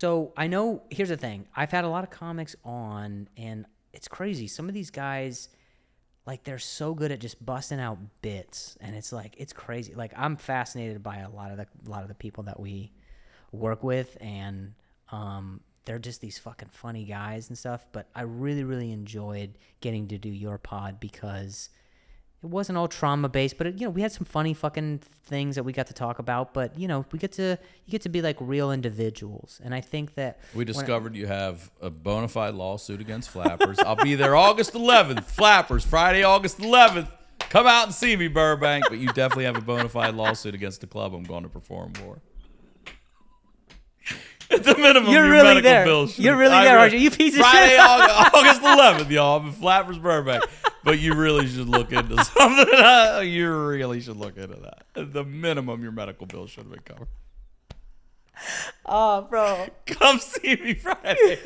So I know, here's the thing. I've had a lot of comics on, and it's crazy. Some of these guys, like, they're so good at just busting out bits, and it's like, it's crazy. Like, I'm fascinated by a lot of the people that we work with, and they're just these fucking funny guys and stuff. But I really, really enjoyed getting to do your pod because it wasn't all trauma based, but we had some funny fucking things that we got to talk about. But you get to be like real individuals, and I think that we discovered you have a bona fide lawsuit against Flappers. I'll be there August 11th. Flappers, Friday, August 11th. Come out and see me, Burbank. But you definitely have a bona fide lawsuit against the club I'm going to perform for. At the minimum, you're your really medical there. bill should, You're really there, aren't you? You piece of Friday, shit. August 11th, y'all. I'm in Flappers, Burbank. But you really should look into something. You really should look into that. At the minimum, your medical bill should have been covered. Oh, bro. Come see me Friday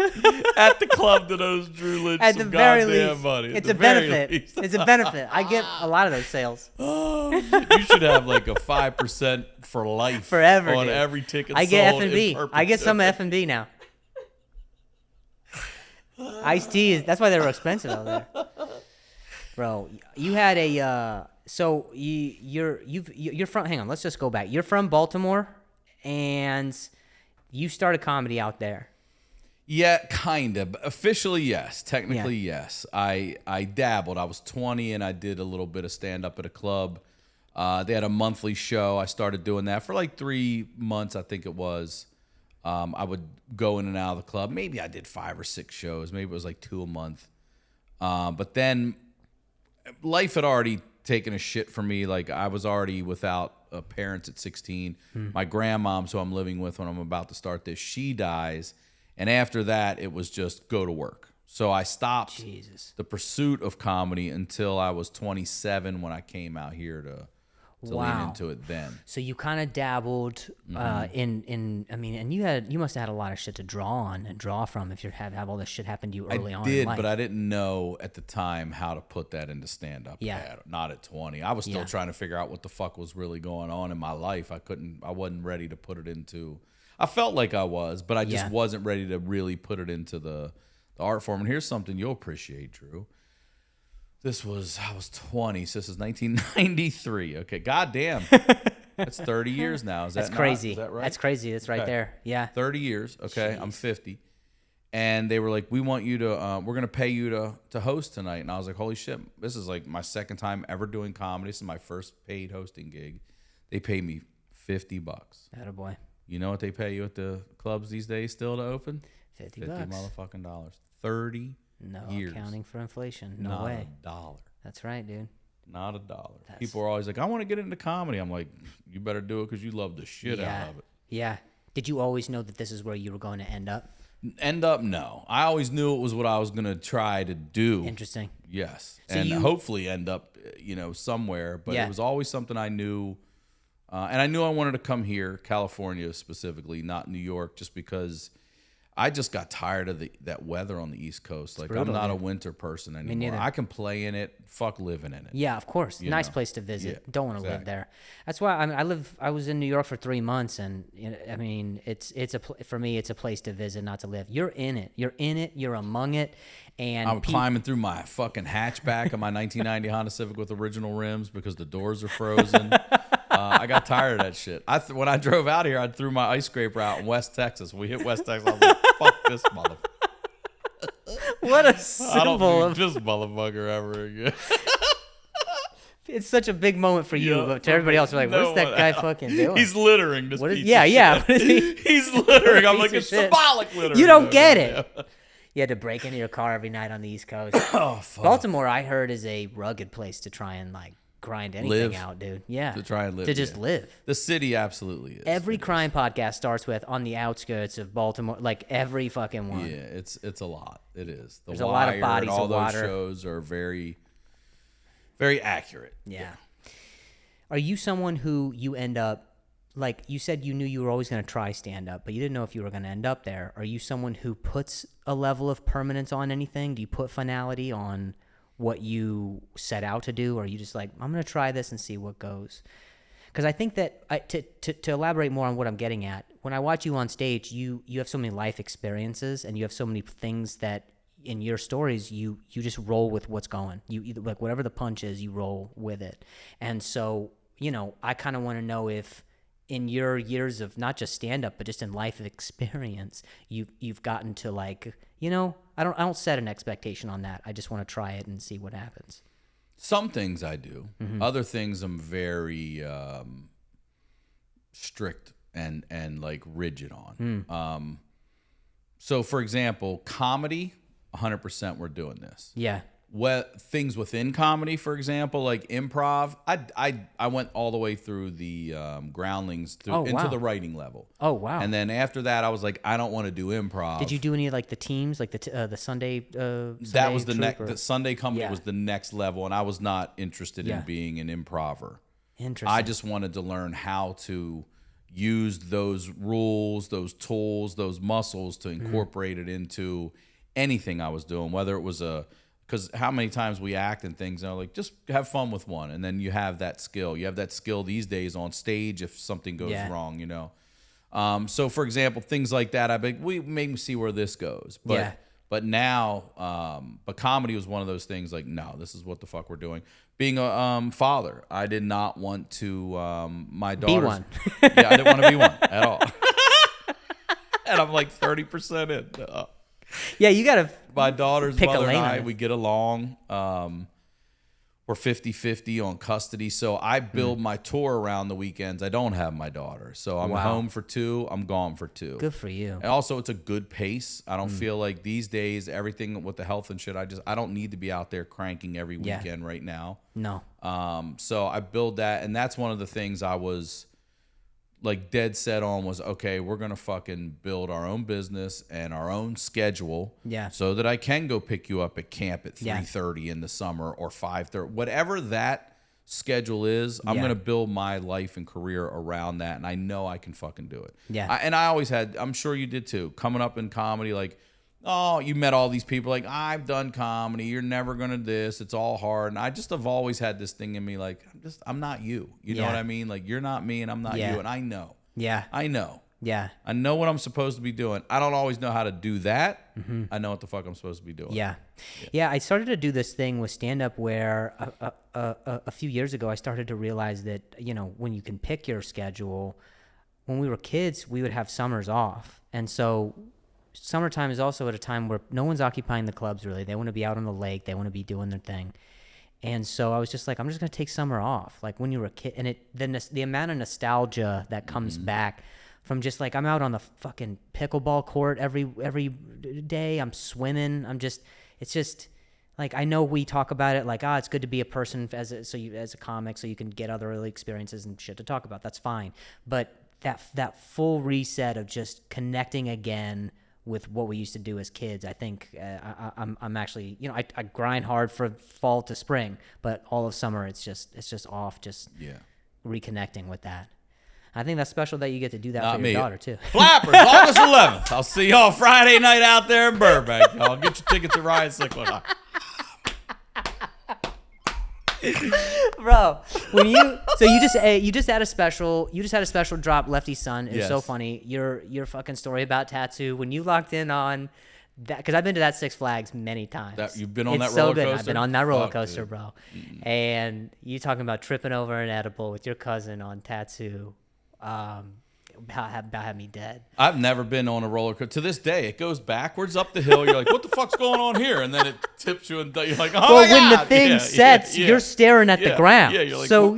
at the club that owes Drew Lynch At some the very goddamn least, money. it's a benefit. It's a benefit. I get a lot of those sales. Oh, you should have like a 5% for life Forever, on dude. every ticket I get sold F&B. in I get some perpetuity. F&B now. Iced tea is, that's why they were expensive out there. Bro, you had a so you're from, hang on, let's just go back. You're from Baltimore and you started comedy out there. Yeah, kind of. Officially, yes. Technically, yes. I dabbled. I was 20 and I did a little bit of stand-up at a club. They had a monthly show. I started doing that for like 3 months, I think it was. I would go in and out of the club. Maybe I did 5 or 6 shows. Maybe it was like 2 a month. But then life had already taken a shit for me. Like I was already without parents at 16. My grandmom, who I'm living with when I'm about to start this, she dies. And after that, it was just go to work. So I stopped the pursuit of comedy until I was 27 when I came out here to lean into it then. So you kind of dabbled in I mean, and you must have had a lot of shit to draw on and draw from if you have all this shit happen to you early on in life. I did, but I didn't know at the time how to put that into stand-up. Yeah. Not at 20. I was still trying to figure out what the fuck was really going on in my life. I wasn't ready to put it into... I felt like I was, but I just wasn't ready to really put it into the art form. And here's something you'll appreciate, Drew. I was 20, so this is 1993. Okay, goddamn. That's 30 years now. That's crazy. Is that right? That's crazy. That's right there. Yeah. 30 years. Okay, Jeez. I'm 50. And they were like, we want you to, we're going to pay you to host tonight. And I was like, holy shit, this is like my second time ever doing comedy. This is my first paid hosting gig. They paid me $50. Attaboy. You know what they pay you at the clubs these days still to open? $50 motherfucking dollars. 30 years. Accounting for inflation. No Not way. a dollar. That's right, dude. Not a dollar. People are always like, I want to get into comedy. I'm like, you better do it because you love the shit out of it. Yeah. Did you always know that this is where you were going to end up? End up, no. I always knew it was what I was going to try to do. Interesting. Yes. So and hopefully end up, somewhere. But it was always something I knew. And I knew I wanted to come here, California specifically, not New York, just because I just got tired of that weather on the East Coast. Like, brutal, I'm not a winter person anymore. Me neither. I can play in it. Fuck living in it. Yeah, of course. Nice place to visit. Yeah, don't want to live there. That's why I was in New York for 3 months, and I mean, for me, it's a place to visit, not to live. You're in it. You're in it. You're among it. And I'm climbing through my fucking hatchback of my 1990 Honda Civic with original rims because the doors are frozen. I got tired of that shit. When I drove out here, I threw my ice scraper out in West Texas. We hit West Texas. I was like, fuck this motherfucker. What a symbol. I don't think this motherfucker ever again. It's such a big moment for you, but to everybody else, we're like, what's that guy fucking doing? He's littering this piece of shit. He's littering. I'm like, it's symbolic littering. You don't get it. You had to break into your car every night on the East Coast. Oh, fuck. Baltimore, I heard, is a rugged place to try and grind anything out, dude. Yeah. To try and live. To just live. The city absolutely is. Every crime podcast starts with on the outskirts of Baltimore, like every fucking one. Yeah, it's a lot. It is. There's a lot of bodies of water. All those shows are very, very accurate. Yeah. Are you someone who you end up, like you said you knew you were always going to try stand-up, but you didn't know if you were going to end up there. Are you someone who puts a level of permanence on anything? Do you put finality on what you set out to do? Or are you just like, I'm going to try this and see what goes? Because I think that, to elaborate more on what I'm getting at, when I watch you on stage, you have so many life experiences and you have so many things that in your stories, you just roll with what's going. You either, like, whatever the punch is, you roll with it. And so, you know, I kind of want to know if in your years of not just stand up, but just in life experience, you've gotten to, like, you know, I don't set an expectation on that. I just want to try it and see what happens. Some things I do. Other things I'm very strict and like rigid on. So for example, comedy, 100% we're doing this. Yeah. What things within comedy, for example, like improv, I went all the way through the groundlings into the writing level. Oh, wow. And then after that, I was like, I don't want to do improv. Did you do any, like, the teams, like the Sunday that was the next. The Sunday comedy Yeah. was the next level, and I was not interested Yeah. in being an improver. Interesting. I just wanted to learn how to use those rules, those tools, those muscles to incorporate it into anything I was doing, whether it was because how many times we act and things, and like, just have fun with one, and then you have that skill. You have that skill these days on stage if something goes wrong, you know. So for example, things like that, I'd be like, we make me see where this goes. But now, but comedy was one of those things like, no, this is what the fuck we're doing. Being a father, I did not want to, my daughters. Be one. Yeah, I didn't want to be one at all. And I'm like 30% in. Yeah, you got to My daughter's pick a mother and lane on I, it. we get along. We're 50-50 on custody. So I build my tour around the weekends. I don't have my daughter. So I'm home for 2. I'm gone for 2. Good for you. And also, it's a good pace. I don't feel like these days, everything with the health and shit, I don't need to be out there cranking every weekend right now. No. So I build that. And that's one of the things I was like dead set on was, okay, we're going to fucking build our own business and our own schedule. Yeah. So that I can go pick you up at camp at 3:30 in the summer or 5:30, whatever that schedule is. I'm going to build my life and career around that. And I know I can fucking do it. Yeah. And I always had, I'm sure you did too, coming up in comedy, like, oh, you met all these people like, I've done comedy. You're never going to this. It's all hard. And I just have always had this thing in me like, I'm not you. You know what I mean? Like, you're not me and I'm not you. And I know. Yeah. I know. Yeah. I know what I'm supposed to be doing. I don't always know how to do that. I know what the fuck I'm supposed to be doing. Yeah. I started to do this thing with stand-up where a few years ago I started to realize that, you know, when you can pick your schedule, when we were kids, we would have summers off. And so summertime is also at a time where no one's occupying the clubs, really. They want to be out on the lake. They want to be doing their thing. And so I was just like, I'm just going to take summer off. Like when you were a kid. And the amount of nostalgia that comes back from just like, I'm out on the fucking pickleball court every day. I'm swimming. It's just like, I know we talk about it like, it's good to be a person as a comic so you can get other early experiences and shit to talk about. That's fine. But that full reset of just connecting again with what we used to do as kids, I think I'm actually, you know, I grind hard from fall to spring, but all of summer it's just off, reconnecting with that. I think that's special that you get to do that for your daughter too. Flappers, August 11th. I'll see y'all Friday night out there in Burbank. Y'all get your tickets at Ryan Sickler. Bro, when you just had a special drop, Lefty Son. It was so funny. Your fucking story about tattoo when you locked in on that, because I've been to that Six Flags many times. You've been on it's that roller so good. coaster? I've been on that roller Fuck, coaster, dude. bro. And you talking about tripping over an edible with your cousin on tattoo. About had me dead. I've never been on a roller coaster. To this day, it goes backwards up the hill. You're like, what the fuck's going on here? And then it tips you, and you're like, oh Well, my God. when the thing sets, you're staring at the ground. Yeah, you're like, so,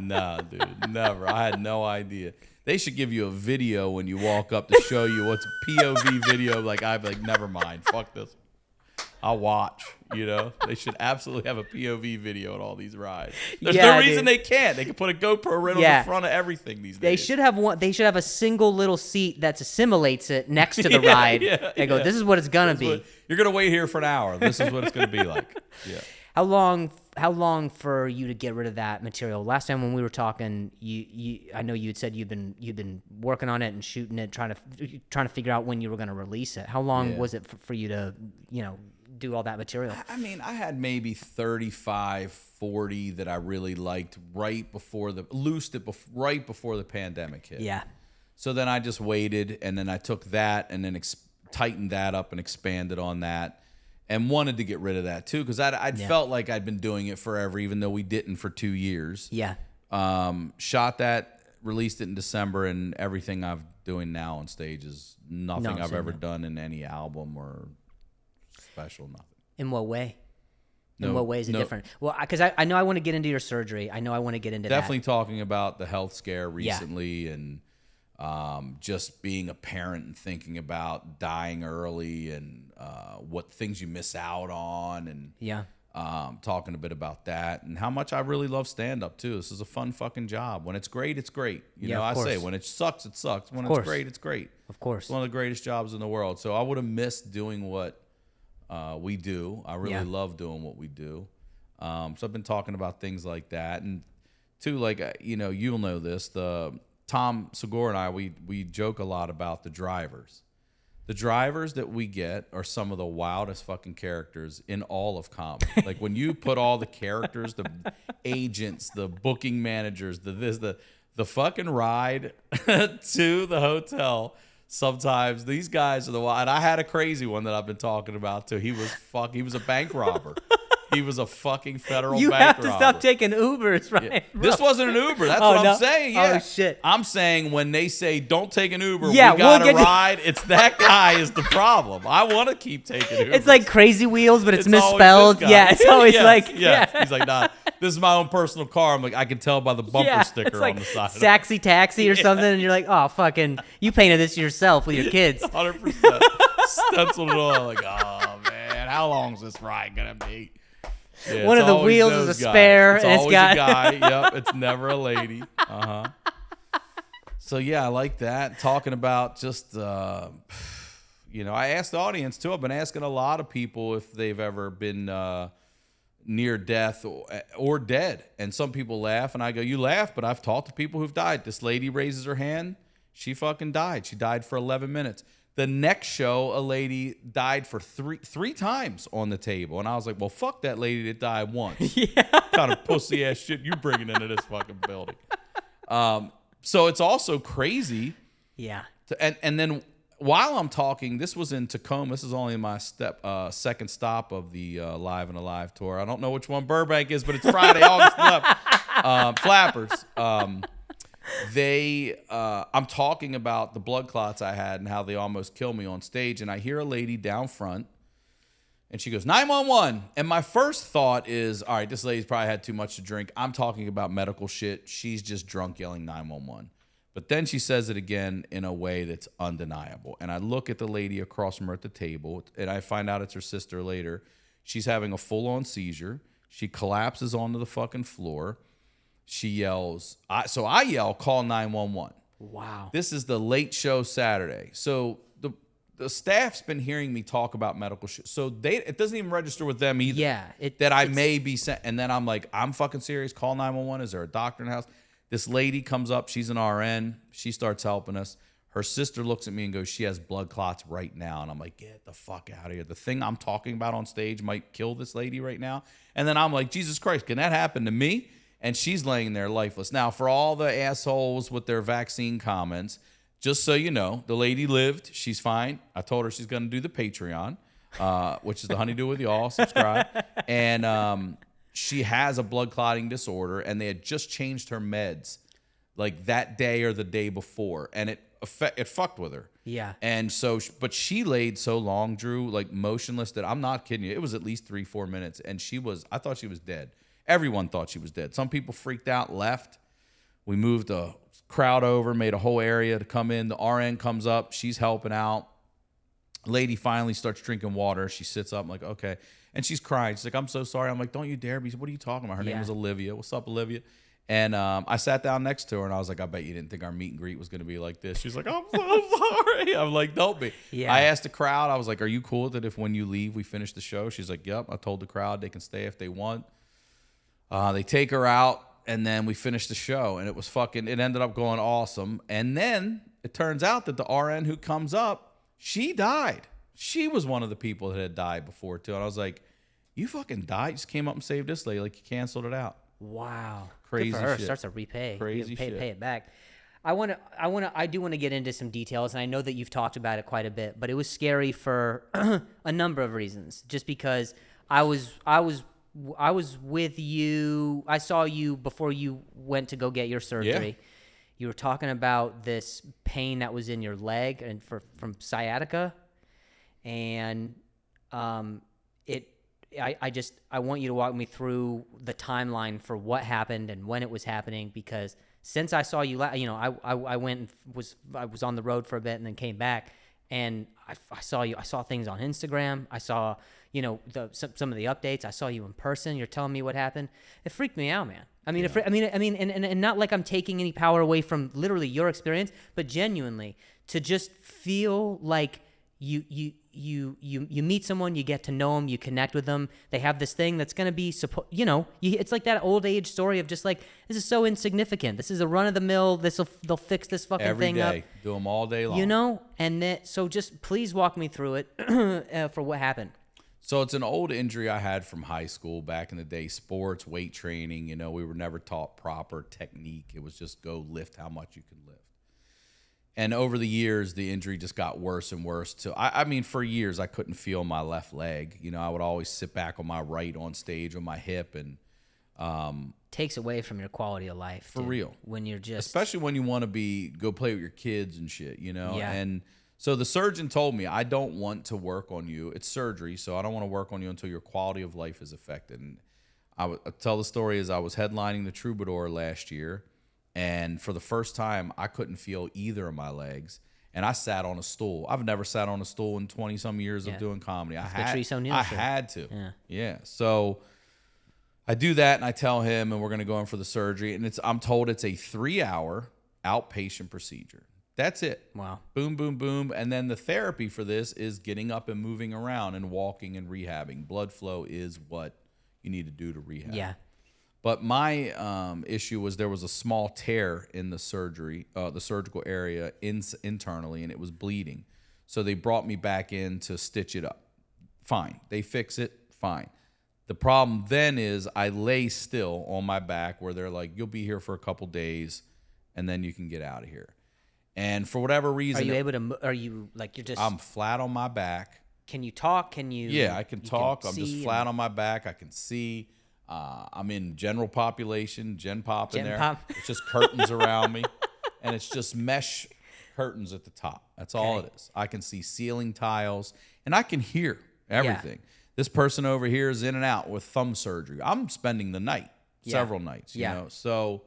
Nah, dude, never. I had no idea. They should give you a video when you walk up to show you what's POV video. Like, I'm like, never mind. Fuck this. I'll watch. You know, they should absolutely have a POV video at all these rides. There's no reason they can't. They can put a GoPro right on the front of everything these days. They should have one. They should have a single little seat that assimilates it next to the ride. They go, this is what it's gonna be. You're gonna wait here for an hour. This is what it's gonna be like. Yeah. How long for you to get rid of that material? Last time when we were talking, I know you had said you'd been working on it and shooting it, trying to figure out when you were gonna release it. How long was it for you to, you know, do all that material? I mean, I had maybe 35, 40 that I really liked right before the pandemic hit. Yeah. So then I just waited, and then I took that and then tightened that up and expanded on that, and wanted to get rid of that too, because I'd felt like I'd been doing it forever, even though we didn't for 2 years. Yeah. Shot that, released it in December, and everything I'm doing now on stage is nothing I've ever done in any album or special, nothing. In what way? In what way is it different? Well, because I know I want to get into your surgery. I know I want to get into definitely talking about the health scare recently and just being a parent and thinking about dying early and what things you miss out on, and talking a bit about that and how much I really love stand-up too. This is a fun fucking job. When it's great, it's great. You know, I say when it sucks, it sucks. When it's great, it's great. Of course. It's one of the greatest jobs in the world. So I would have missed doing what we do. I really love doing what we do. So I've been talking about things like that. And too, like, you'll know this, Tom Segura and I, we joke a lot about the drivers. The drivers that we get are some of the wildest fucking characters in all of comedy. Like when you put all the characters, the agents, the booking managers, the fucking ride to the hotel. Sometimes these guys are the wild. And I had a crazy one that I've been talking about too. He was a bank robber. He was a fucking federal bank robber. You have to stop taking Ubers, right? Yeah. This wasn't an Uber. That's what I'm saying. Yeah. Oh, shit. I'm saying when they say don't take an Uber, we got a ride, it's that guy is the problem. I want to keep taking Ubers. It's like Crazy Wheels, but it's misspelled. Yeah, it's always He's like, nah, this is my own personal car. I'm like, I can tell by the bumper sticker on the side. Saxy Taxi or something, and you're like, oh, fucking, you painted this yourself with your kids. 100%. Stenciled it all. Like, oh, man, how long is this ride going to be? Yeah, one of the wheels is a spare. It's always a guy. Yep, it's never a lady. So yeah, I like that. Talking about just, I asked the audience too. I've been asking a lot of people if they've ever been near death or dead, and some people laugh, and I go, "You laugh," but I've talked to people who've died. This lady raises her hand. She fucking died. She died for 11 minutes. The next show, a lady died for three times on the table. And I was like, well, fuck that lady that died once. Yeah. Kind of pussy ass shit you bringing into this fucking building. So it's also crazy. Yeah. And then while I'm talking, this was in Tacoma. This is only my second stop of the Live and Alive tour. I don't know which one Burbank is, but it's Friday, August 11th. Flappers. I'm talking about the blood clots I had and how they almost killed me on stage, and I hear a lady down front, and she goes, 911. And my first thought is, all right, this lady's probably had too much to drink. I'm talking about medical shit. She's just drunk yelling 911. But then she says it again in a way that's undeniable. And I look at the lady across from her at the table, and I find out it's her sister later. She's having a full-on seizure. She collapses onto the fucking floor. She yells, so I yell, call 911. Wow. This is the late show Saturday. So the staff's been hearing me talk about medical shit. So it doesn't even register with them either. Yeah. That I may be sent. And then I'm like, I'm fucking serious. Call 911. Is there a doctor in the house? This lady comes up. She's an RN. She starts helping us. Her sister looks at me and goes, she has blood clots right now. And I'm like, get the fuck out of here. The thing I'm talking about on stage might kill this lady right now. And then I'm like, Jesus Christ, can that happen to me? And she's laying there lifeless. Now, for all the assholes with their vaccine comments, just so you know, the lady lived. She's fine. I told her she's going to do the Patreon, which is the honeydew with y'all. Subscribe. And she has a blood clotting disorder, and they had just changed her meds like that day or the day before, and it fucked with her. Yeah. And so, but she laid so long, Drew, like motionless, that I'm not kidding you. It was at least 3-4 minutes, and I thought she was dead. Everyone thought she was dead. Some people freaked out, left. We moved the crowd over, made a whole area to come in. The RN comes up. She's helping out. Lady finally starts drinking water. She sits up. I'm like, okay. And she's crying. She's like, I'm so sorry. I'm like, don't you dare be. What are you talking about? Her name was Olivia. What's up, Olivia? And I sat down next to her, and I was like, I bet you didn't think our meet and greet was going to be like this. She's like, I'm so sorry. I'm like, don't be. Yeah. I asked the crowd. I was like, are you cool with it if when you leave, we finish the show? She's like, yep. I told the crowd they can stay if they want. They take her out, and then we finished the show, and it ended up going awesome. And then it turns out that the RN who comes up, she died. She was one of the people that had died before, too. And I was like, you fucking died? You just came up and saved this lady. Like, you canceled it out. Wow. Crazy Good for her. shit. Starts to repay. Crazy shit. Pay it back. I do want to get into some details, and I know that you've talked about it quite a bit, but it was scary for a number of reasons. Just because I was with you. I saw you before you went to go get your surgery. Yeah. You were talking about this pain that was in your leg and from sciatica, and I want you to walk me through the timeline for what happened and when it was happening, because since I saw you, I went and was on the road for a bit and then came back, and I saw you. I saw things on Instagram. I saw, some of the updates. I saw you in person. You're telling me what happened. It freaked me out, man. I mean, and not like I'm taking any power away from literally your experience, but genuinely to just feel like you meet someone, you get to know them, you connect with them. They have this thing that's going to be, it's like that old age story of just like, this is so insignificant. This is a run of the mill. They'll fix this fucking thing up. Every day, do them all day long. And then, so just please walk me through it for what happened. So it's an old injury I had from high school back in the day, sports, weight training. We were never taught proper technique. It was just go lift how much you can lift. And over the years, the injury just got worse and worse. For years, I couldn't feel my left leg. I would always sit back on my right on stage on my hip, and takes away from your quality of life. For real. When you're just, especially when you want to go play with your kids and shit, Yeah. And so the surgeon told me, I don't want to work on you. It's surgery, so I don't want to work on you until your quality of life is affected. And I'll tell the story as I was headlining the Troubadour last year. And for the first time, I couldn't feel either of my legs. And I sat on a stool. I've never sat on a stool in 20-some years of doing comedy. I had to. Yeah. So I do that, and I tell him, and we're going to go in for the surgery. And I'm told it's a 3-hour outpatient procedure. That's it. Wow. Boom, boom, boom. And then the therapy for this is getting up and moving around and walking and rehabbing. Blood flow is what you need to do to rehab. Yeah. But my issue was there was a small tear in the surgical area internally, and it was bleeding. So they brought me back in to stitch it up. Fine. They fix it. Fine. The problem then is I lay still on my back where they're like, you'll be here for a couple days, and then you can get out of here. And for whatever reason, I'm flat on my back. Can you talk? Yeah, I can talk. I'm just flat on my back. I can see. I'm in general population, Gen Pop in there. It's just curtains around me, and it's just mesh curtains at the top. That's all it is. I can see ceiling tiles, and I can hear everything. Yeah. This person over here is in and out with thumb surgery. I'm spending the night, several nights, you know. So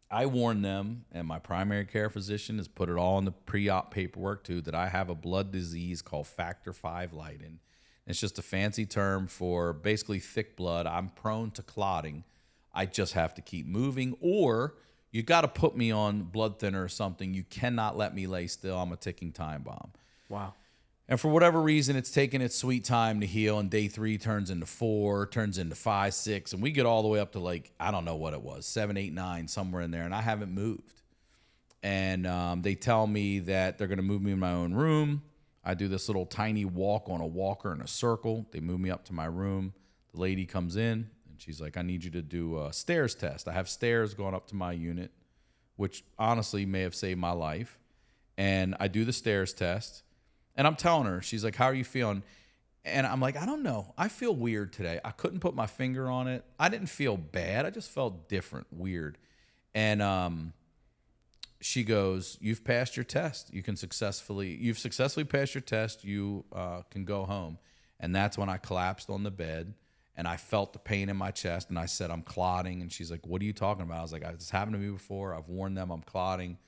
I warned them, and my primary care physician has put it all in the pre-op paperwork too, that I have a blood disease called factor V Leiden. It's just a fancy term for basically thick blood. I'm prone to clotting. I just have to keep moving, or you got to put me on blood thinner or something. You cannot let me lay still. I'm a ticking time bomb. Wow. And for whatever reason, it's taken its sweet time to heal, and day 3 turns into 4, turns into 5, 6, and we get all the way up to I don't know what it was, 7, 8, 9, somewhere in there, and I haven't moved. And they tell me that they're going to move me in my own room. I do this little tiny walk on a walker in a circle. They move me up to my room. The lady comes in, and she's like, I need you to do a stairs test. I have stairs going up to my unit, which honestly may have saved my life. And I do the stairs test. And I'm telling her, she's like, how are you feeling? And I'm like, I don't know. I feel weird today. I couldn't put my finger on it. I didn't feel bad. I just felt different, weird. And she goes, you've passed your test. You've successfully passed your test. You can go home. And that's when I collapsed on the bed, and I felt the pain in my chest, and I said, I'm clotting. And she's like, what are you talking about? I was like, this happened to me before. I've warned them I'm clotting.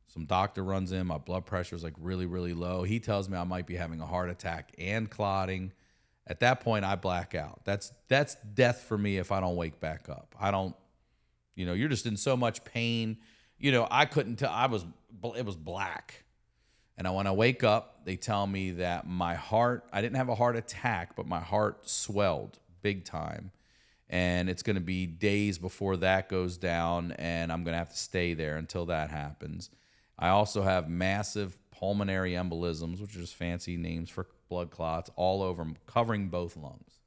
Some doctor runs in. My blood pressure is really, really low. He tells me I might be having a heart attack and clotting. At that point, I black out. That's death for me if I don't wake back up. I don't, you're just in so much pain. I couldn't tell. It was black. And when I wake up, they tell me that my heart, I didn't have a heart attack, but my heart swelled big time. And it's going to be days before that goes down, and I'm going to have to stay there until that happens. I also have massive pulmonary embolisms, which are just fancy names for blood clots, all over them, covering both lungs.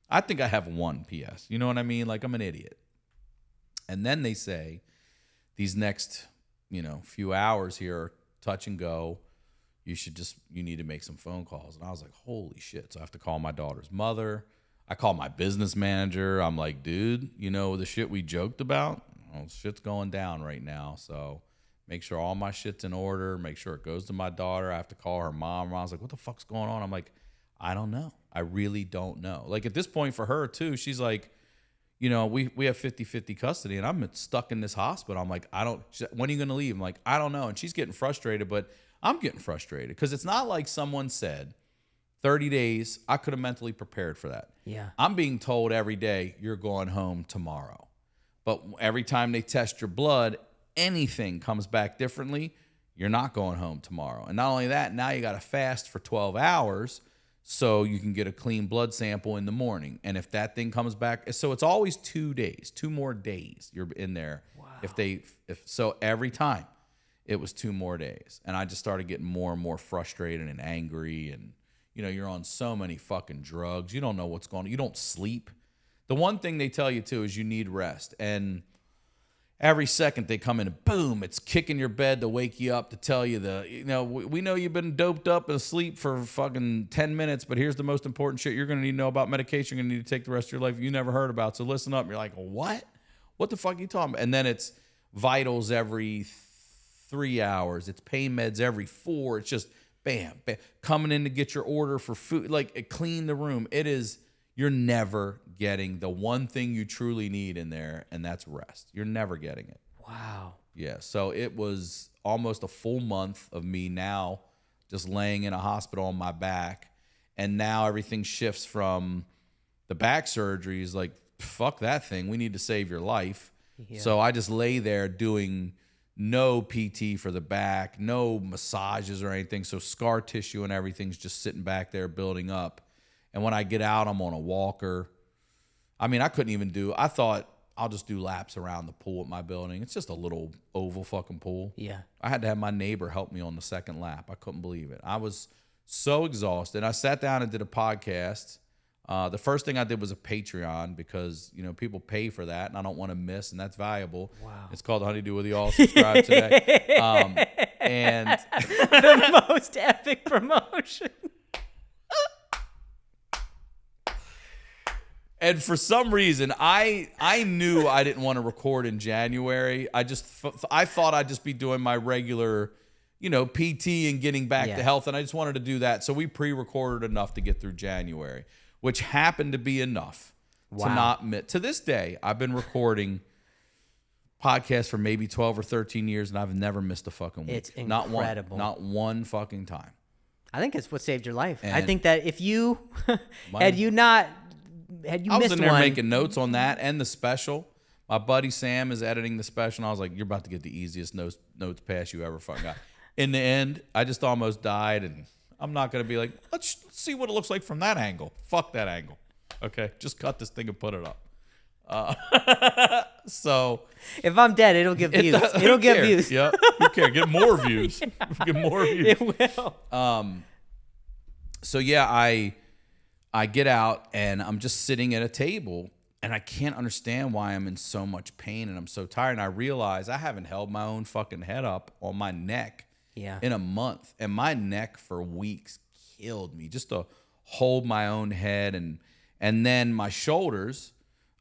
I think I have one, P.S. You know what I mean? Like, I'm an idiot. And then they say these next, few hours here are touch and go. You need to make some phone calls. And I was like, holy shit. So I have to call my daughter's mother. I call my business manager. I'm like, dude, the shit we joked about? Well, shit's going down right now. So make sure all my shit's in order. Make sure it goes to my daughter. I have to call her mom. I was like, what the fuck's going on? I'm like, I don't know. I really don't know. Like at this point for her too, she's like, we have 50-50 custody and I'm stuck in this hospital. I'm like, when are you going to leave? I'm like, I don't know. And she's getting frustrated, but I'm getting frustrated because it's not like someone said 30 days. I could have mentally prepared for that. Yeah. I'm being told every day you're going home tomorrow. But every time they test your blood, anything comes back differently, you're not going home tomorrow. And not only that, now you got to fast for 12 hours so you can get a clean blood sample in the morning. And if that thing comes back, so it's always 2 days, 2 more days you're in there. Wow. So every time it was 2 more days. And I just started getting more and more frustrated and angry. And, you're on so many fucking drugs. You don't know what's going on. You don't sleep. The one thing they tell you, too, is you need rest. And every second they come in and boom, it's kicking your bed to wake you up to tell you we know you've been doped up and asleep for fucking 10 minutes, but here's the most important shit you're going to need to know about medication you're going to need to take the rest of your life you never heard about. So listen up. You're like, what? What the fuck are you talking about? And then it's vitals every 3 hours. It's pain meds every 4. It's just bam, bam. Coming in to get your order for food. Like, clean the room. You're never getting the one thing you truly need in there, and that's rest. You're never getting it. Wow. Yeah, so it was almost a full month of me now just laying in a hospital on my back, and now everything shifts from the back surgeries, like, fuck that thing. We need to save your life. Yeah. So I just lay there doing no PT for the back, no massages or anything, so scar tissue and everything's just sitting back there building up. And when I get out, I'm on a walker. I mean, I thought I'll just do laps around the pool at my building. It's just a little oval fucking pool. Yeah. I had to have my neighbor help me on the second lap. I couldn't believe it. I was so exhausted. I sat down and did a podcast. The first thing I did was a Patreon because, people pay for that and I don't want to miss, and that's valuable. Wow. It's called Honeydew with y'all. Subscribe today. And the most epic promotion. And for some reason, I knew I didn't want to record in January. I thought I'd just be doing my regular, PT and getting back to health, and I just wanted to do that. So we pre-recorded enough to get through January, which happened to be enough to not miss. To this day, I've been recording podcasts for maybe 12 or 13 years, and I've never missed a fucking week. It's incredible. Not one fucking time. I think it's what saved your life. And I think that if you had you I was missed in there one, making notes on that and the special. My buddy Sam is editing the special, and I was like, you're about to get the easiest notes pass you ever fucking got. In the end, I just almost died, and I'm not going to be like, let's see what it looks like from that angle. Fuck that angle. Okay, just cut this thing and put it up. So if I'm dead, it'll get views. It'll get views. Yeah, who cares? Get more views. Get more views. It will. So yeah, I get out and I'm just sitting at a table and I can't understand why I'm in so much pain and I'm so tired. And I realize I haven't held my own fucking head up on my neck in a month. And my neck for weeks killed me just to hold my own head. And then my shoulders,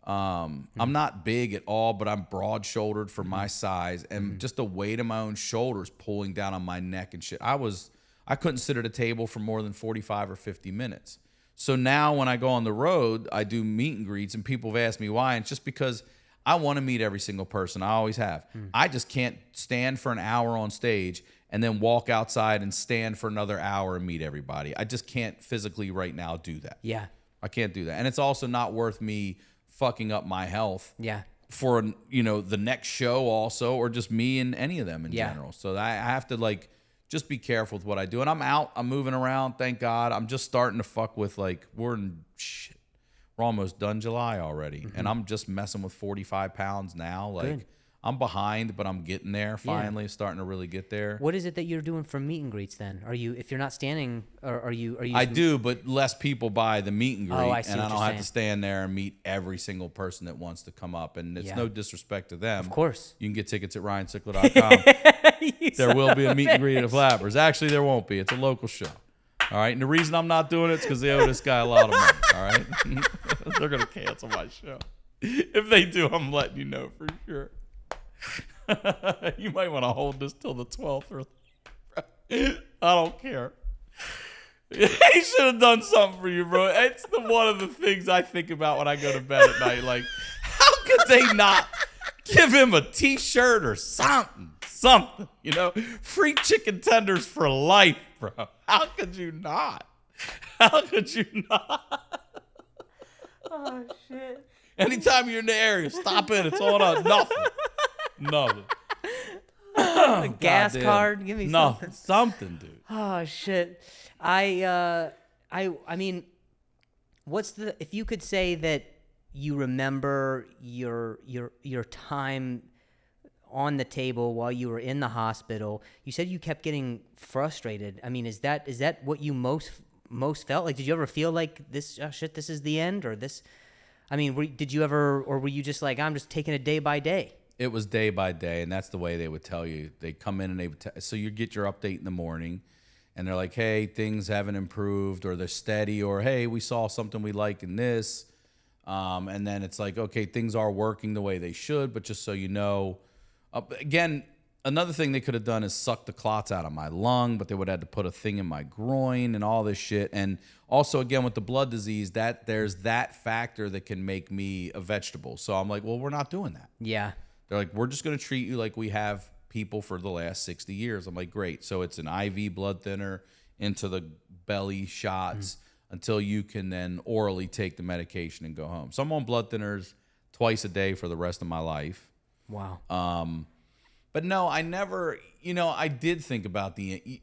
I'm not big at all, but I'm broad shouldered for my size. And just the weight of my own shoulders pulling down on my neck and shit. I couldn't sit at a table for more than 45 or 50 minutes. So now when I go on the road, I do meet and greets, and people have asked me why. And it's just because I want to meet every single person. I always have. I just can't stand for an hour on stage and then walk outside and stand for another hour and meet everybody. I just can't physically right now do that. Yeah. I can't do that. And it's also not worth me fucking up my health for, the next show also, or just me and any of them in general. So I have to just be careful with what I do. And I'm out. I'm moving around. Thank God. I'm just starting to fuck with we're almost done July already. And I'm just messing with 45 pounds now. Good. I'm behind, but I'm getting there finally, starting to really get there. What is it that you're doing for meet and greets then? Are you, if you're not standing, or are you? I do, but less people buy the meet and greet, I see and I what don't you're have saying. to stand there and meet every single person that wants to come up. And it's no disrespect to them. Of course. You can get tickets at ryansickler.com. There will be a meet and greet at Flappers. Actually, there won't be. It's a local show. All right, and the reason I'm not doing it is because they owe this guy a lot of money. All right, they're gonna cancel my show. If they do, I'm letting you know for sure. You might want to hold this till the 12th, or I don't care. He should have done something for you, bro. It's one of the things I think about when I go to bed at night. Like, how could they not give him a T-shirt or something? Something, you know, free chicken tenders for life, bro. How could you not? How could you not? Oh shit! Anytime you're in the area, stop in. It's all on nothing. A gas Goddamn. card? Give me something. Something, dude. Oh shit! I mean, what's the, if you could say that you remember your time on the table while you were in the hospital? You said you kept getting frustrated. I mean, is that what you most felt? Like, did you ever feel like this, oh shit, this is the end, or this? I mean, did you ever, or were you just like, I'm just taking it day by day? It was day by day, and that's the way they would tell you. They come in and they would so you get your update in the morning, and they're like, hey, things haven't improved, or they're steady, or hey, we saw something we like in this. And then it's like, okay, things are working the way they should, but just so you know. Again, another thing they could have done is suck the clots out of my lung, but they would have had to put a thing in my groin and all this shit. And also, again, with the blood disease, that there's that factor that can make me a vegetable. So I'm like, well, we're not doing that. Yeah. They're like, we're just going to treat you like we have people for the last 60 years. I'm like, great. So it's an IV blood thinner into the belly shots until you can then orally take the medication and go home. So I'm on blood thinners twice a day for the rest of my life. Wow. But no, I never, I did think about you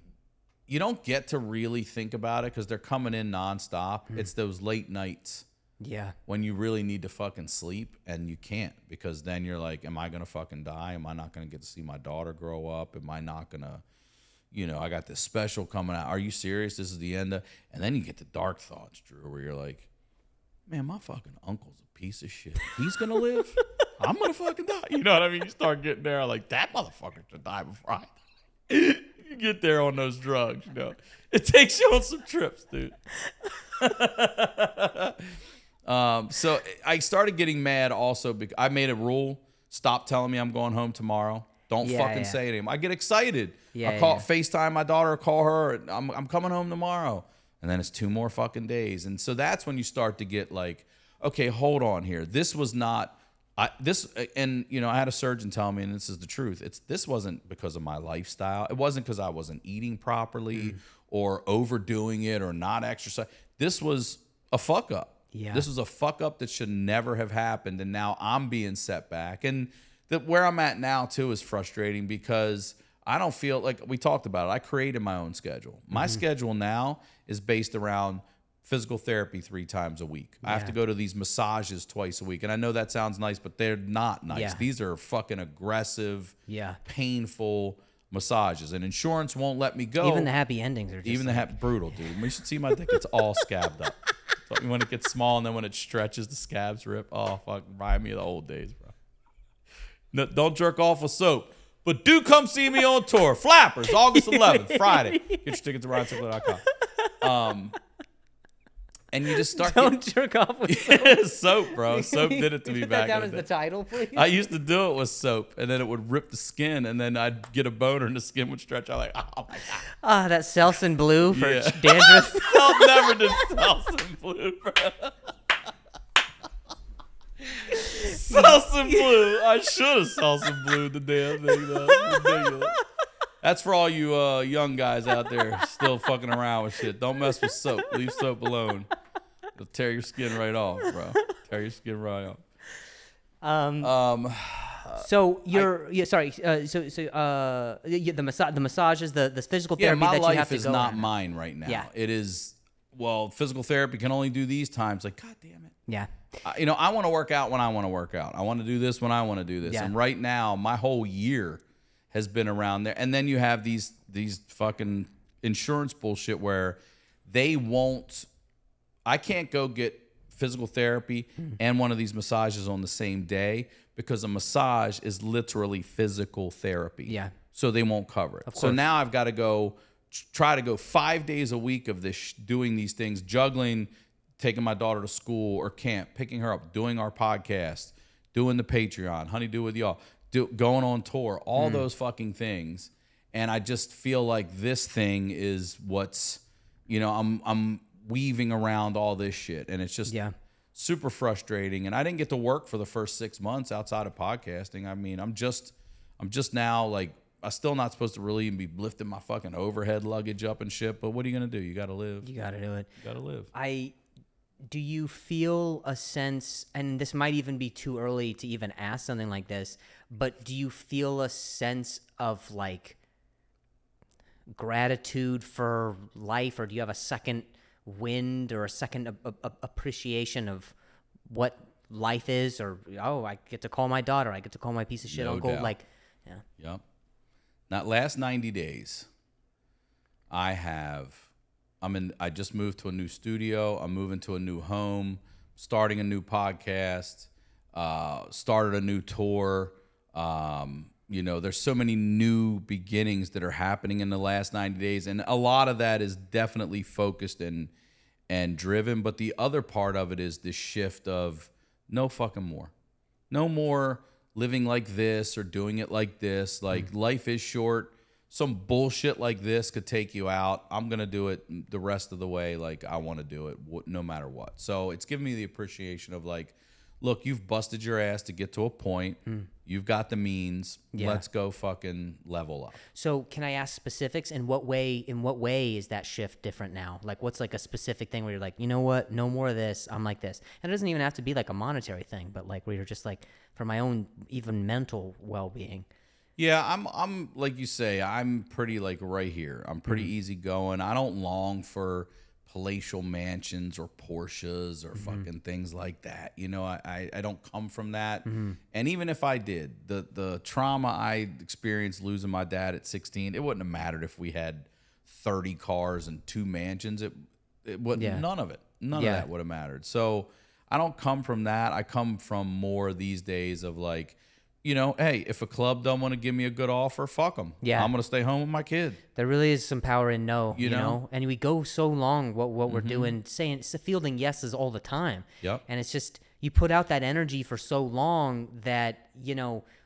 don't get to really think about it because they're coming in nonstop. It's those late nights. Yeah. When you really need to fucking sleep and you can't, because then you're like, am I going to fucking die? Am I not going to get to see my daughter grow up? Am I not going to, I got this special coming out. Are you serious? This is the end of, and then you get the dark thoughts, Drew, where you're like, man, my fucking uncle's a piece of shit. He's going to live. I'm going to fucking die. You know what I mean? You start getting there like, that motherfucker should die before I die. You get there on those drugs, It takes you on some trips, dude. So I started getting mad also because I made a rule. Stop telling me I'm going home tomorrow. Don't fucking say it anymore. I get excited. I call FaceTime my daughter, call her. I'm coming home tomorrow. And then it's 2 more fucking days. And so that's when you start to get like, okay, hold on here. This was not I had a surgeon tell me, and this is the truth. This wasn't because of my lifestyle. It wasn't because I wasn't eating properly or overdoing it or not exercise. This was a fuck up. Yeah. This was a fuck up that should never have happened, and now I'm being set back. And where I'm at now too is frustrating because I don't feel like, we talked about it. I created my own schedule. My schedule now is based around physical therapy 3 times a week. I have to go to these massages twice a week. And I know that sounds nice, but they're not nice. Yeah. These are fucking aggressive, painful massages. And insurance won't let me go. Even the happy endings are just brutal, dude. We should see my dick. It's all scabbed up. So when it gets small and then when it stretches, the scabs rip. Oh, fuck. Remind me of the old days, bro. No, don't jerk off with soap. But do come see me on tour. Flappers, August 11th, Friday. Get your tickets at ryansickler.com. And you just start Don't jerk off with soap. Soap, bro. Soap did it to me back down in the as the title, please. I used to do it with soap, and then it would rip the skin, and then I'd get a boner, and the skin would stretch. I'm like, oh my god. That Selsun Blue for dandruff. I'll never did Selsun Blue, bro. Selsun Blue. I should have Selsun Blue the damn thing, though. It's ridiculous. That's for all you young guys out there still fucking around with shit. Don't mess with soap. Leave soap alone. It'll tear your skin right off, bro. Tear your skin right off. So you're the massages, the physical therapy my that life you have to is go not on. mine right now. Yeah. It is well, physical therapy can only do these times. Like, God damn it. Yeah. I want to work out when I want to work out. I want to do this when I want to do this. Yeah. And right now, my whole year has been around there. And then you have these fucking insurance bullshit where I can't go get physical therapy and one of these massages on the same day because a massage is literally physical therapy. Yeah. So they won't cover it. Of course. So now I've got to try to go 5 days a week of this, doing these things, juggling, taking my daughter to school or camp, picking her up, doing our podcast, doing the Patreon, honeydew with y'all, going on tour, all those fucking things. And I just feel like this thing is what's, I'm weaving around all this shit. And it's just super frustrating. And I didn't get to work for the first 6 months outside of podcasting. I mean, I'm just now like, I'm still not supposed to really even be lifting my fucking overhead luggage up and shit. But what are you going to do? You got to live. You got to do it. You got to live. Do you feel a sense, and this might even be too early to even ask something like this, but do you feel a sense of like gratitude for life, or do you have a second wind or a second appreciation of what life is? Or, I get to call my daughter, I get to call my piece of shit uncle. Doubt. Like, yeah. Yep. That last 90 days, I just moved to a new studio. I'm moving to a new home, starting a new podcast, started a new tour. There's so many new beginnings that are happening in the last 90 days. And a lot of that is definitely focused and driven. But the other part of it is this shift of no fucking more. No more living like this or doing it like this. Like, life is short. Some bullshit like this could take you out. I'm going to do it the rest of the way like I want to do it, no matter what. So it's given me the appreciation of like, look, you've busted your ass to get to a point. You've got the means. Yeah. Let's go fucking level up. So can I ask specifics? In what way is that shift different now? Like, what's like a specific thing where you're like, you know what? No more of this. I'm like this. And it doesn't even have to be like a monetary thing, but like where you're just like, for my own even mental well-being. Yeah, I'm like you say, I'm pretty like right here. I'm pretty easygoing. I don't long for palatial mansions or Porsches or fucking things like that. I don't come from that. And even if I did, the trauma I experienced losing my dad at 16, it wouldn't have mattered if we had 30 cars and 2 mansions. It wouldn't. None of it. None of that would have mattered. So I don't come from that. I come from more these days of like, hey, if a club don't want to give me a good offer, fuck them. Yeah. I'm going to stay home with my kid. There really is some power in no, you know? And we go so long what we're doing, fielding yeses all the time. Yep. And it's just, you put out that energy for so long that,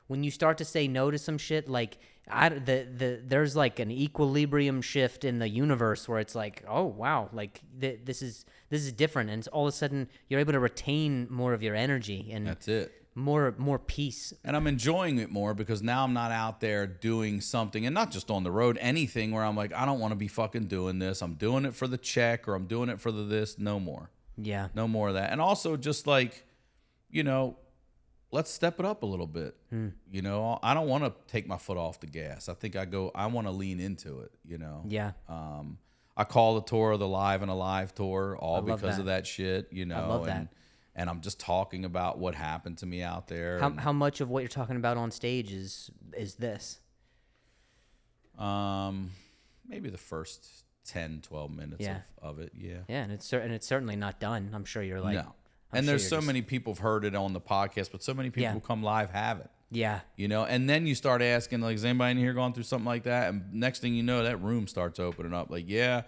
when you start to say no to some shit, like there's like an equilibrium shift in the universe where it's like, oh, wow, like this is different. And it's all of a sudden you're able to retain more of your energy and that's it. More peace. And I'm enjoying it more because now I'm not out there doing something, and not just on the road, anything where I'm like, I don't want to be fucking doing this. I'm doing it for the check, or I'm doing it for the this. No more. Yeah. No more of that. And also just like, let's step it up a little bit. I don't want to take my foot off the gas. I think I want to lean into it, Yeah. I call the tour the Live and Alive tour all because of that shit, I love that. And I'm just talking about what happened to me out there. How much of what you're talking about on stage is this? Maybe the first 10, 12 minutes of it, yeah. Yeah, and it's certainly not done. I'm sure you're like... No. And there's so many people who've heard it on the podcast, but so many people who come live haven't. Yeah. And then you start asking, like, is anybody in here going through something like that? And next thing you know, that room starts opening up. Like, the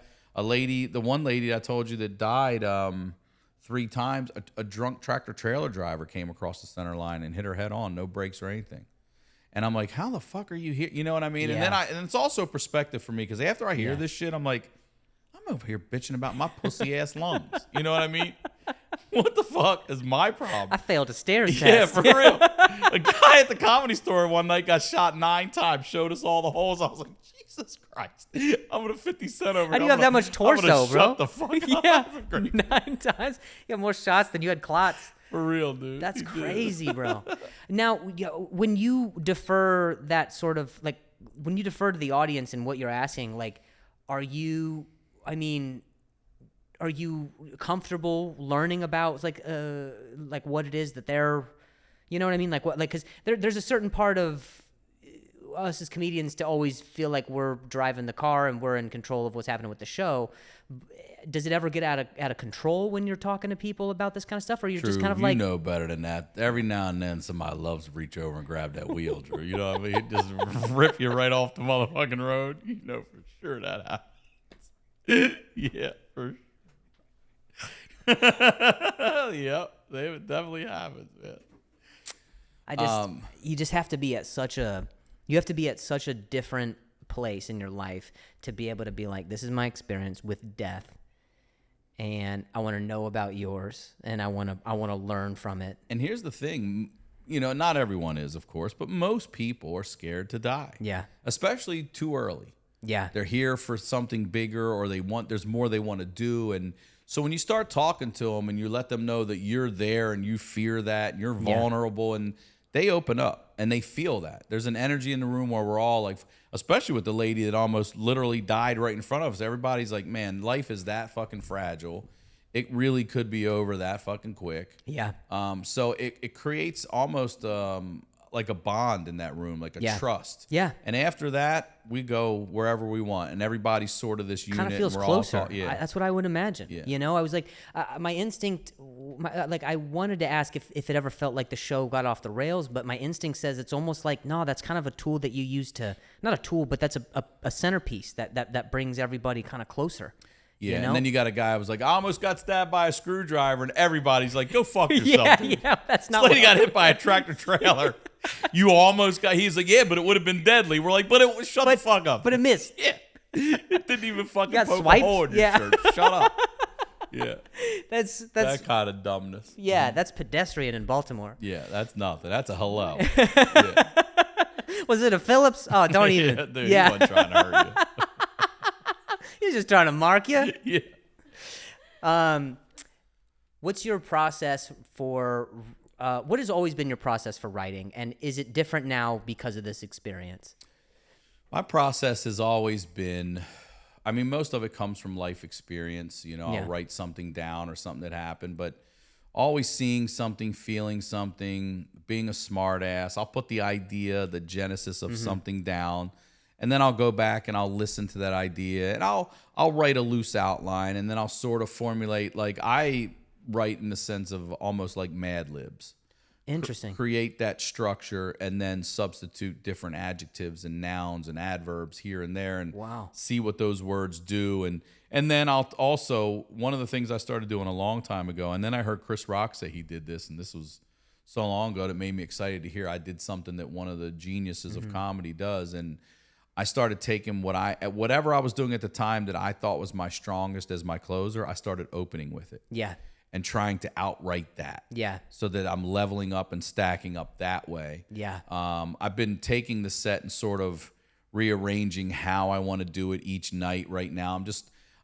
one lady I told you that died... 3 times, a drunk tractor trailer driver came across the center line and hit her head on, no brakes or anything. And I'm like, how the fuck are you here? You know what I mean? Yeah. And it's also perspective for me, because after I hear this shit, I'm like, I'm over here bitching about my pussy ass lungs. You know what I mean? What the fuck is my problem? I failed a stairs test. Yeah, for real. A guy at the Comedy Store one night got shot 9 times, showed us all the holes. I was like, Jesus Christ. I'm going to 50 Cent over here. How do you have that much torso, bro? Shut the fuck up. Yeah, 9 times. You have more shots than you had clots. For real, dude. That's crazy, bro. Now, when you defer that sort of, like, when you defer to the audience and what you're asking, like, are you are you comfortable learning about like what it is that they're, you know what I mean? Like what, like, cause there's a certain part of us as comedians to always feel like we're driving the car and we're in control of what's happening with the show. Does it ever get out of control when you're talking to people about this kind of stuff, or you're just kind of like, you know better than that. Every now and then somebody loves to reach over and grab that wheel, Drew. You know what I mean? Just rip you right off the motherfucking road. You know for sure that happens. Yeah, for sure. Yep, it definitely happens, man. You just have to be at such a different place in your life to be able to be like, this is my experience with death, and I want to know about yours, and I want to learn from it. And here's the thing, you know, not everyone is, of course, but most people are scared to die. Yeah. Especially too early. Yeah. They're here for something bigger, or there's more they want to do. And so when you start talking to them and you let them know that you're there and you fear that and you're vulnerable, and they open up and they feel that. There's an energy in the room where we're all like, especially with the lady that almost literally died right in front of us. Everybody's like, man, life is that fucking fragile. It really could be over that fucking quick. Yeah. So it creates almost like a bond in that room, like a trust. Yeah. And after that, we go wherever we want, and everybody's sort of this unit. Kind of feels and we're closer. all That's what I would imagine. Yeah. You know, I was like, my instinct, I wanted to ask if it ever felt like the show got off the rails, but my instinct says it's almost like, no, that's kind of a tool that you use to, not a tool, but that's a centerpiece that brings everybody kind of closer. Yeah, you know? And then you got a guy who was like, I almost got stabbed by a screwdriver, and everybody's like, go fuck yourself. Yeah, that's not what what he got hit by a tractor trailer. You almost got, he's like, yeah, but it would have been deadly. We're like, shut the fuck up. But it missed. Yeah. It didn't even fucking poke swiped? a hole in your shirt. Shut up. Yeah. That's that kind of dumbness. Yeah, that's pedestrian in Baltimore. Yeah, that's nothing. That's a hello. Yeah. Was it a Phillips? Oh, don't even. Yeah, dude, he wasn't trying to hurt you. He's just trying to mark you. Yeah. What's your process for, what has always been your process for writing, and is it different now because of this experience? My process has always been, I mean, most of it comes from life experience. You know, I'll write something down or something that happened, but always seeing something, feeling something, being a smart ass. I'll put the idea, the genesis of something down, and then I'll go back and I'll listen to that idea, and I'll write a loose outline, and then I'll sort of formulate, like I write in the sense of almost like Mad Libs. Interesting. Create that structure and then substitute different adjectives and nouns and adverbs here and there, and see what those words do. And then I'll also, one of the things I started doing a long time ago, and then I heard Chris Rock say he did this, and this was so long ago that it made me excited to hear I did something that one of the geniuses of comedy does. And I started taking whatever I was doing at the time that I thought was my strongest as my closer, I started opening with it. Yeah. And trying to outright that. Yeah. So that I'm leveling up and stacking up that way. Yeah. I've been taking the set and sort of rearranging how I want to do it each night right now.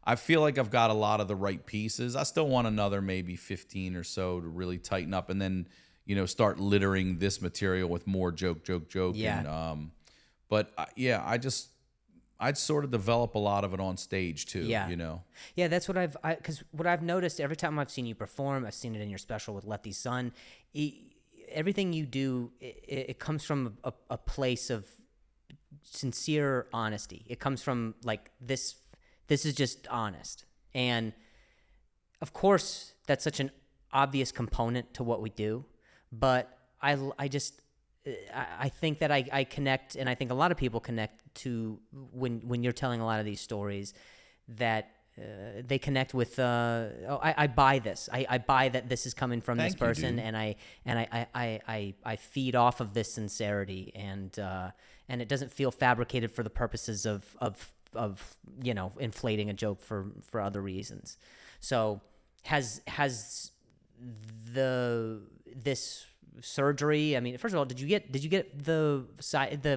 I feel like I've got a lot of the right pieces. I still want another maybe 15 or so to really tighten up, and then, you know, start littering this material with more joke. Yeah. I'd sort of develop a lot of it on stage too. Yeah. You know. Yeah, that's what because what I've noticed every time I've seen you perform, I've seen it in your special with Lefty's son. Everything you do, it comes from a place of sincere honesty. It comes from like this. This is just honest, and of course that's such an obvious component to what we do. But I think that I connect, and I think a lot of people connect to when you're telling a lot of these stories, that they connect with. I buy this. I buy that this is coming from this person, and I feed off of this sincerity, and it doesn't feel fabricated for the purposes of you know, inflating a joke for other reasons. So has this surgery, I mean, first of all, did you get the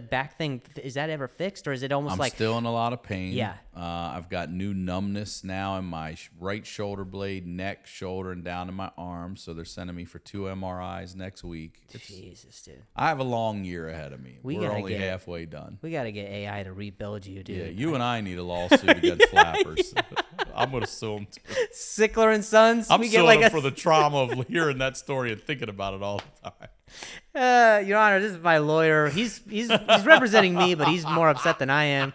back thing, is that ever fixed, or is it almost I'm still in a lot of pain. Yeah. I've got new numbness now in my right shoulder blade, neck, shoulder, and down in my arm, so they're sending me for 2 MRIs next week. Jesus, dude. I have a long year ahead of me. We're only halfway done. We got to get AI to rebuild you, dude. Yeah, you and I need a lawsuit against flappers. I'm gonna sue him too. Sickler and Sons. I'm we suing get him for the trauma of hearing that story and thinking about it all the time. Your Honor, this is my lawyer. He's representing me, but he's more upset than I am.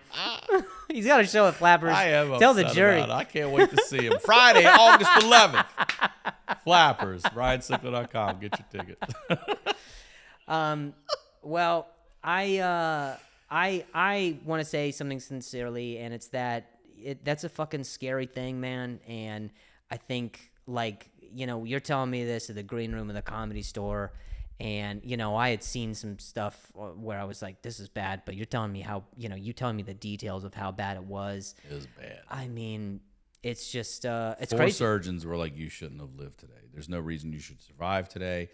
He's got a show at Flappers. I am Tell the upset jury. about it. I can't wait to see him. Friday, August 11th. Flappers. RyanSickler.com. Get your tickets. Well, I want to say something sincerely, and it's that that's a fucking scary thing, man. And I think, like, you know, you're telling me this at the green room of the Comedy Store, and, you know, I had seen some stuff where I was like, this is bad, but you're telling me how, you know, you telling me the details of how bad it was. It was bad. I mean, it's just, it's 4 crazy. surgeons were like, you shouldn't have lived today. There's no reason you should survive today.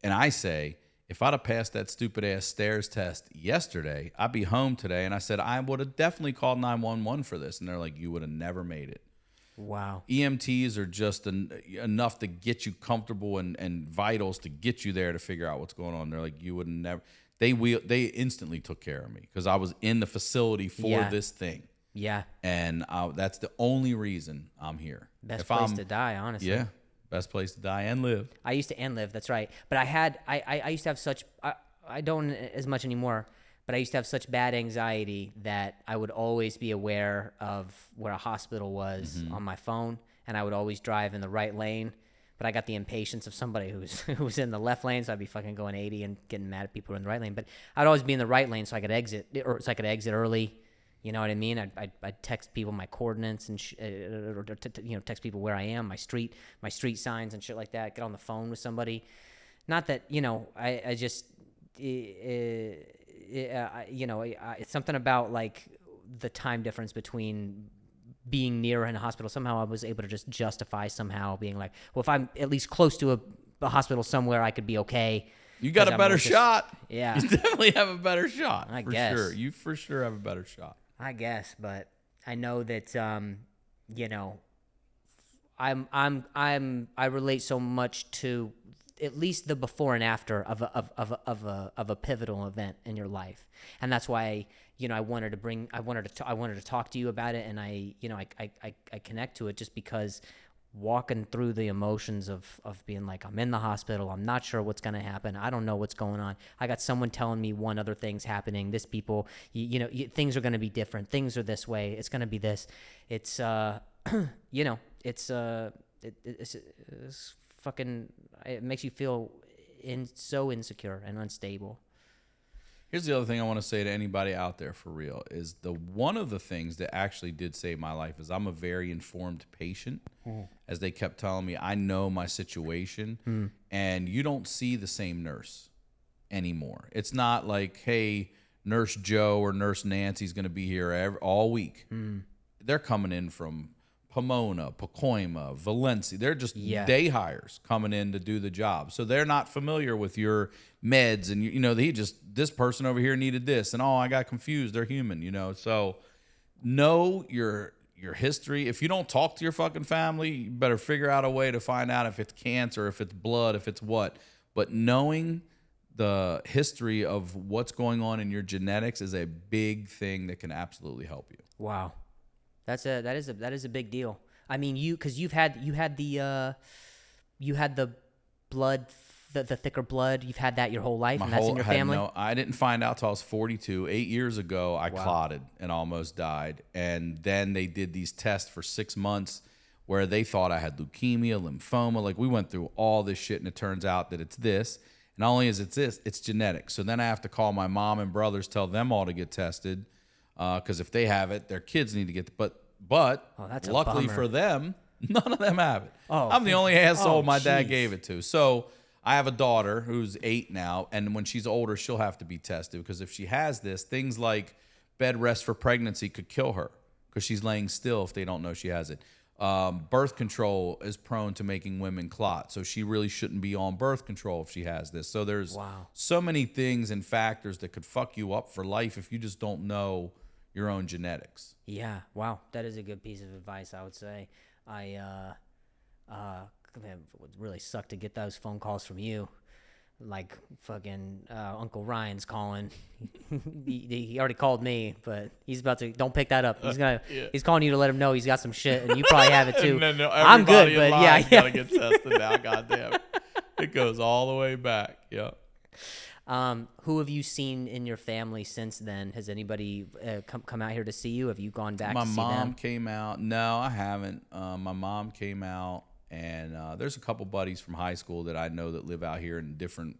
And I say, if I'd have passed that stupid ass stairs test yesterday, I'd be home today. And I said, I would have definitely called 911 for this. And they're like, you would have never made it. Wow. EMTs are just enough to get you comfortable and vitals to get you there to figure out what's going on. They're like, you would never. They instantly took care of me because I was in the facility for this thing. Yeah. And that's the only reason I'm here. Best place to die, honestly. Yeah. Best place to die and live. I used to and live. That's right. But I used to have such. I don't as much anymore. But I used to have such bad anxiety that I would always be aware of where a hospital was on my phone, and I would always drive in the right lane. But I got the impatience of somebody who was in the left lane, so I'd be fucking going 80 and getting mad at people who were in the right lane. But I'd always be in the right lane so I could exit, or so I could exit early. You know what I mean? I'd text people my coordinates and text people where I am, my street signs and shit like that. Get on the phone with somebody. Not that, you know, I just. It's something about like the time difference between being near in a hospital. Somehow I was able to just justify somehow being like, well, if I'm at least close to a hospital somewhere, I could be okay. You got a better shot. Yeah. You definitely have a better shot. I guess. Sure. You for sure have a better shot. I guess, but I know that, you know, I relate so much to at least the before and after of a pivotal event in your life, and that's why, you know, I wanted to talk to you about it, and I connect to it just because walking through the emotions of being like, I'm in the hospital, I'm not sure what's gonna happen, I don't know what's going on, I got someone telling me one other thing's happening, this people, things are gonna be different, things are this way, it's gonna be this, it's you know, it's fucking, it makes you feel so insecure and unstable. Here's the other thing I want to say to anybody out there for real is one of the things that actually did save my life is I'm a very informed patient. As they kept telling me, I know my situation, and you don't see the same nurse anymore. It's not like, hey, Nurse Joe or Nurse Nancy's going to be here all week. They're coming in from Pomona, Pacoima, Valencia. They're just day hires coming in to do the job. So they're not familiar with your meds and, you know, this person over here needed this and, oh, I got confused. They're human, you know. So know your history. If you don't talk to your fucking family, you better figure out a way to find out if it's cancer, if it's blood, if it's what. But knowing the history of what's going on in your genetics is a big thing that can absolutely help you. Wow. That is a big deal. I mean, because you had the blood, the thicker blood. You've had that your whole life, and that's in your family. No, I didn't find out till I was 42. 8 years ago, I clotted and almost died. And then they did these tests for 6 months where they thought I had leukemia, lymphoma. Like, we went through all this shit, and it turns out that it's this. And not only is it this, it's genetic. So then I have to call my mom and brothers, tell them all to get tested. Because if they have it, their kids need to get but that's a luckily bummer. for them, none of them have it. Oh, I'm the only asshole my dad jeez. gave it to. So I have a daughter who's 8 now, and when she's older, she'll have to be tested because if she has this, things like bed rest for pregnancy could kill her because she's laying still if they don't know she has it. Birth control is prone to making women clot, so she really shouldn't be on birth control if she has this. So there's so many things and factors that could fuck you up for life if you just don't know your own genetics. Yeah, wow, that is a good piece of advice, I would say. Man, it would really suck to get those phone calls from you. like fucking Uncle Ryan's calling. He already called me, but he's about to. Don't pick that up. He's calling you to let him know he's got some shit, and you probably have it too. No, I'm good, but yeah. Gotta get tested now. Goddamn, it goes all the way back. Yep. Who have you seen in your family since then? Has anybody come out here to see you? Have you gone back to see them? My mom came out. No, I haven't. My mom came out, and there's a couple buddies from high school that I know that live out here in different,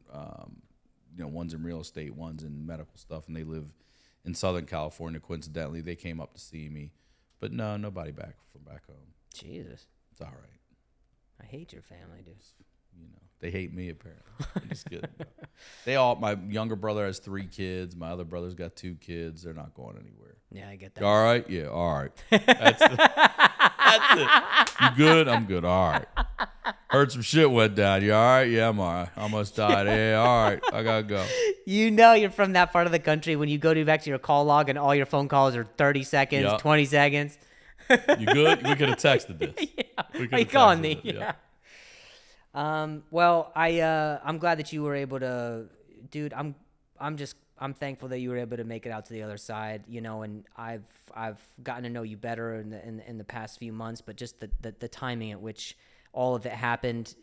one's in real estate, one's in medical stuff, and they live in Southern California. Coincidentally, they came up to see me. But no, nobody back from back home. Jesus. It's all right. I hate your family, dude. They hate me, apparently. I'm just kidding. My younger brother has 3 kids. My other brother's got 2 kids. They're not going anywhere. Yeah, I get that. All right? Yeah, all right. That's it. You good? I'm good. All right. Heard some shit went down. You all right? Yeah, I'm all right. Almost died. Yeah, all right. I got to go. You're from that part of the country when you go back to your call log and all your phone calls are 30 seconds, Yep. 20 seconds. You good? We could have texted this. Yeah. Are you calling me? Yeah. Well, I'm glad that you were able to, dude. I'm thankful that you were able to make it out to the other side, and I've gotten to know you better in the past few months, but just the timing at which all of it happened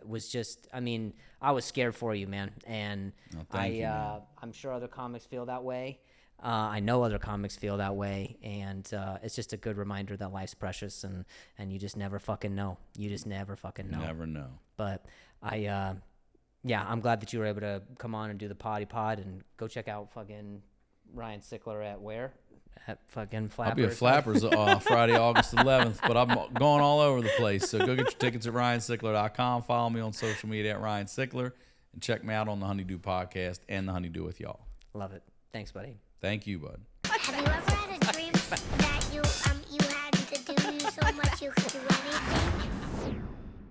was just, I mean, I was scared for you, man, and thank you, man. I'm sure other comics feel that way. I know other comics feel that way, and it's just a good reminder that life's precious, and you just never fucking know. You just never fucking know. Never know. But I'm glad that you were able to come on and do the potty pod, and go check out fucking Ryan Sickler at where? At fucking Flappers. I'll be at Flappers Friday, August 11th, but I'm going all over the place. So go get your tickets at ryansickler.com. Follow me on social media at Ryan Sickler, and check me out on the Honeydew podcast and the Honeydew with y'all. Love it. Thanks, buddy. Thank you, bud. Have you ever had a dream that you had to do so much you could do anything?